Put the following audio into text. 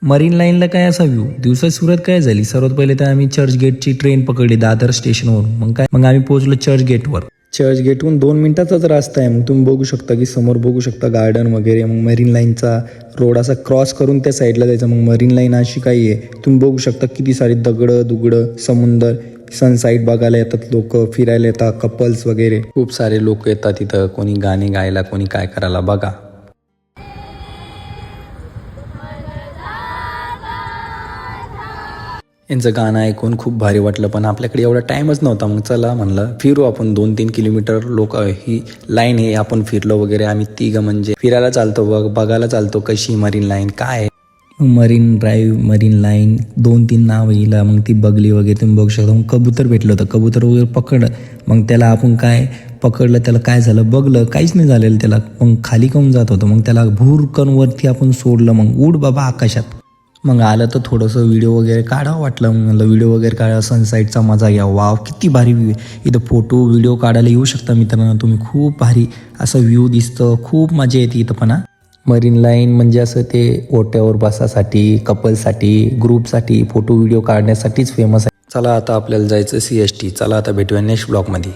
Marine लाईनला काय असा व्ह्यू. दिवसात सुरुवात काय झाली, सर्वात पहिले तर आम्ही चर्चगेटची ट्रेन पकडली दादर स्टेशनवरून. मग आम्ही पोहोचलो चर्चगेटवर. चर्चगेटहून 2 मिनिटाचाच रस्ता आहे. मग तुम्ही बघू शकता की समोर बघू शकता गार्डन वगैरे. मग मरीन लाईनचा रोड असा क्रॉस करून त्या साईडला जायचं. मग मरीन लाईन अशी काही आहे, तुम्ही बघू शकता किती सारी दगडं समुद्र, सनसाईट बघायला येतात लोक, फिरायला येतात कपल्स वगैरे. खूप सारे लोक येतात तिथं, कोणी गाणे गायला, कोणी काय करायला बघा. यांचं गाणं ऐकून खूप भारी वाटलं, पण आपल्याकडे एवढा टाईमच नव्हता. मग चला म्हणलं फिरू आपण 2-3 किलोमीटर. लोक ही लाईन हे आपण फिरलो वगैरे. आम्ही तिघं म्हणजे फिरायला चालतो, बघायला चालतो कशी मरीन लाईन काय आहे. मरीन ड्राईव्ह, मरीन लाईन 2-3 नाव येईल. मग ती बघली वगैरे, तुम्ही बघू शकता. मग कबूतर भेटलं होतं, कबूतर वगैरे पकडलं. मग त्याला आपण काय पकडलं, त्याला काय झालं बघलं, काहीच नाही झालेलं त्याला. मग खाली काऊन जात होतं, मग त्याला भूरकन वरती आपण सोडलं. मग उड बाबा आकाशात. मग आलं तर थोडंसं व्हिडिओ वगैरे काढावं वाटलं. मग व्हिडिओ वगैरे काढा, सनसाईटचा मजा घ्या. वाव किती भारी व्ह्यू आहे इथं. फोटो व्हिडिओ काढायला येऊ शकता मित्रांनो तुम्ही. खूप भारी असं व्ह्यू दिसतं, खूप मजा येते इथं. पण मरीन लाईन म्हणजे असं ते ओट्यावर बसासाठी, कपलसाठी, ग्रुपसाठी, फोटो व्हिडिओ काढण्यासाठीच फेमस आहे. चला आता आपल्याला जायचं CST. चला आता भेटूया नेक्स्ट ब्लॉगमध्ये.